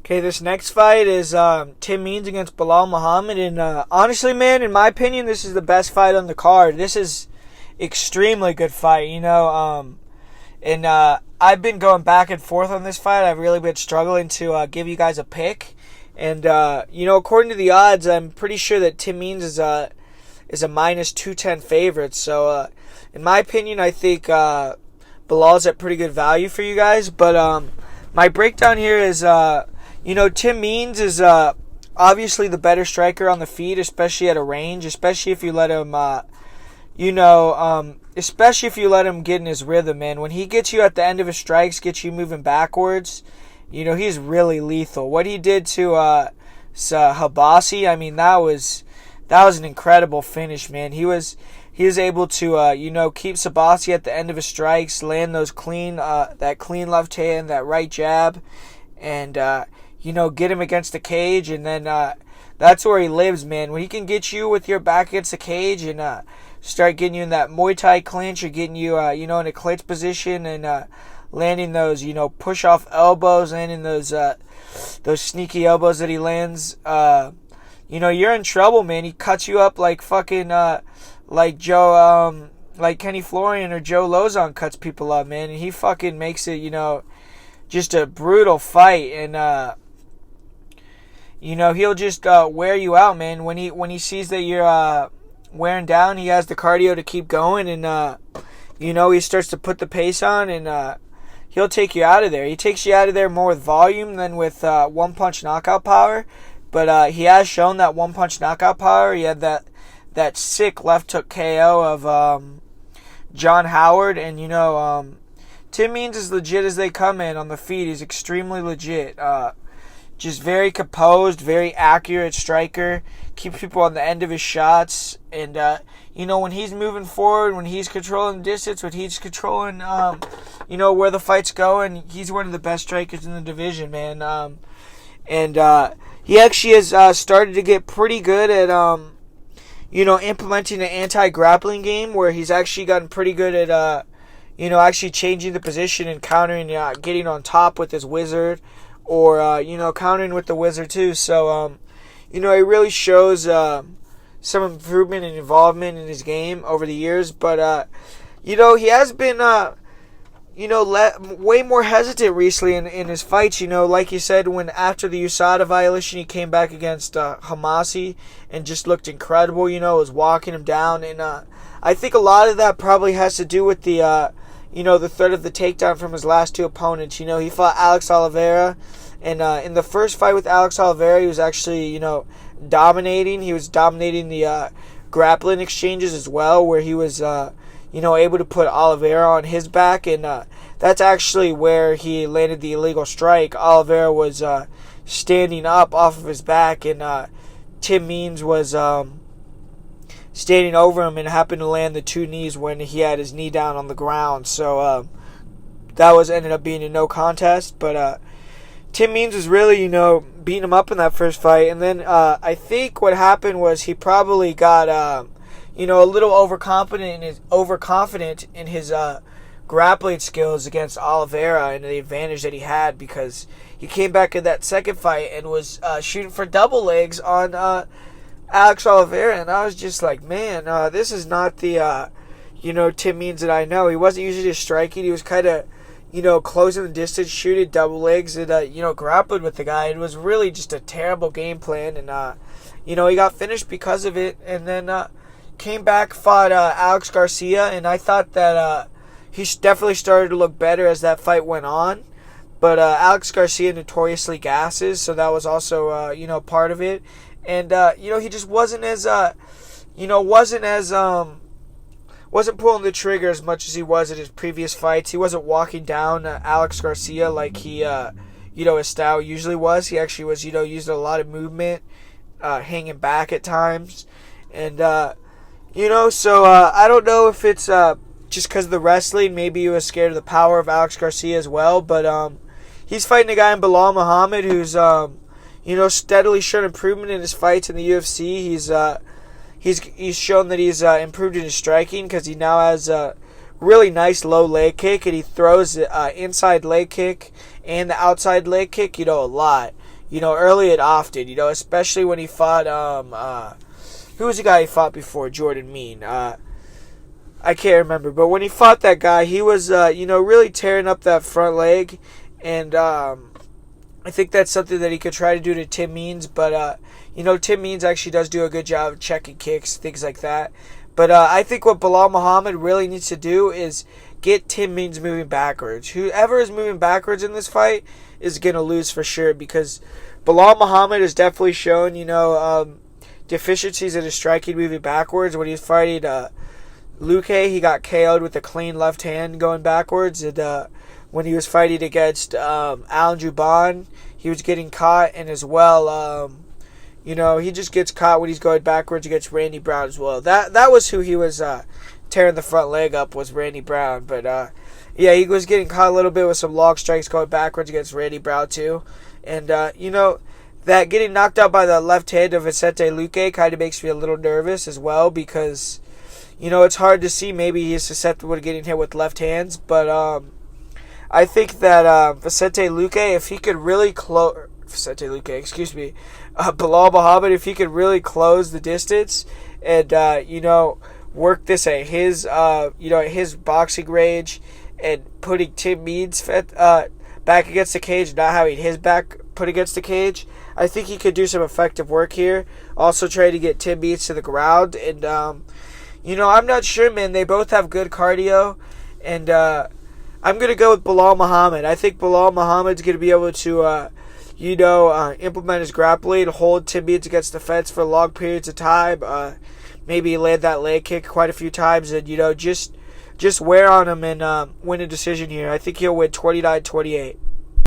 Okay, this next fight is Tim Means against Belal Muhammad, and honestly, man, in my opinion, this is the best fight on the card. This is extremely good fight, and I've been going back and forth on this fight. I've really been struggling to give you guys a pick, and according to the odds, I'm pretty sure that Tim Means is a minus 210 favorite. So, in my opinion, I think Belal's at pretty good value for you guys. But my breakdown here is. Tim Means is obviously the better striker on the feet, especially at a range, especially if you let him, especially if you let him get in his rhythm, man. When he gets you at the end of his strikes, gets you moving backwards, he's really lethal. What he did to Habasi, I mean, that was an incredible finish, man. He was able to, keep Sabasi at the end of his strikes, land those that clean left hand, that right jab, and, get him against the cage, and then that's where he lives, man. When he can get you with your back against the cage and start getting you in that Muay Thai clinch or getting you, in a clinch position and landing those, push-off elbows, landing those sneaky elbows that he lands, you're in trouble, man. He cuts you up like fucking, like Joe, like Kenny Florian or Joe Lozon cuts people up, man. And he fucking makes it, just a brutal fight, and he'll just wear you out, man. When he sees that you're wearing down, he has the cardio to keep going, and he starts to put the pace on, and he'll take you out of there. He takes you out of there more with volume than with one punch knockout power, but he has shown that one punch knockout power. He had that sick left hook KO of John Howard, and Tim Means is legit as they come in on the feet. He's extremely legit. Just very composed, very accurate striker. Keeps people on the end of his shots. And, when he's moving forward, when he's controlling the distance, when he's controlling, where the fight's going, he's one of the best strikers in the division, man. He actually has started to get pretty good at, implementing an anti-grappling game where he's actually gotten pretty good at, actually changing the position and countering, getting on top with his wizard, or, countering with the wizard too. So, it really shows some improvement and involvement in his game over the years. But, he has been, way more hesitant recently in his fights. Like you said, when after the USADA violation, he came back against Hamasi and just looked incredible, was walking him down. And I think a lot of that probably has to do with the threat of the takedown from his last two opponents. He fought Alex Oliveira, and in the first fight with Alex Oliveira, he was actually, dominating. He was dominating the grappling exchanges as well, where he was, able to put Oliveira on his back, and that's actually where he landed the illegal strike. Oliveira was standing up off of his back, and Tim Means was standing over him and happened to land the two knees when he had his knee down on the ground. So that ended up being a no contest. But Tim Means was really, beating him up in that first fight. And then I think what happened was he probably got, a little overconfident in his grappling skills against Oliveira and the advantage that he had, because he came back in that second fight and was shooting for double legs on Alex Oliveira, and I was just like, man, this is not the, Tim Means that I know. He wasn't usually just striking. He was kind of, closing the distance, shooting double legs, and, grappling with the guy. It was really just a terrible game plan, and, he got finished because of it, and then came back, fought Alex Garcia, and I thought that he definitely started to look better as that fight went on. But Alex Garcia notoriously gasses, so that was also, part of it. And, he just wasn't as, wasn't pulling the trigger as much as he was in his previous fights. He wasn't walking down Alex Garcia like he, his style usually was. He actually was, using a lot of movement, hanging back at times. And, so I don't know if it's just because of the wrestling. Maybe he was scared of the power of Alex Garcia as well. But he's fighting a guy in Belal Muhammad who's, steadily shown improvement in his fights in the UFC. He's shown that he's improved in his striking, because he now has a really nice low leg kick, and he throws the inside leg kick and the outside leg kick, a lot. early and often, especially when he fought, who was the guy he fought before, Jordan Mean? I can't remember, but when he fought that guy, he was, really tearing up that front leg, and I think that's something that he could try to do to Tim Means, but, Tim Means actually does do a good job of checking kicks, things like that. But I think what Belal Muhammad really needs to do is get Tim Means moving backwards. Whoever is moving backwards in this fight is going to lose for sure, because Belal Muhammad has definitely shown, deficiencies in his striking moving backwards. When he was fighting Luque, he got KO'd with a clean left hand going backwards. And when he was fighting against Alan Juban, he was getting caught. And as well, he just gets caught when he's going backwards against Randy Brown as well. That was who he was tearing the front leg up, was Randy Brown. But, he was getting caught a little bit with some long strikes going backwards against Randy Brown too. And, that getting knocked out by the left hand of Vicente Luque kind of makes me a little nervous as well, because, it's hard to see. Maybe he's susceptible to getting hit with left hands. But I think that Vicente Luque, if he could really close... Belal Muhammad, if he could really close the distance and, work this at his, his boxing range, and putting Tim Means back against the cage, not having his back put against the cage, I think he could do some effective work here. Also trying to get Tim Means to the ground. And, I'm not sure, man. They both have good cardio. And I'm going to go with Belal Muhammad. I think Belal Muhammad's going to be able to, implement his grappling, hold Tim Means against the fence for long periods of time. Maybe land that leg kick quite a few times and, just wear on him and win a decision here. I think he'll win 29-28.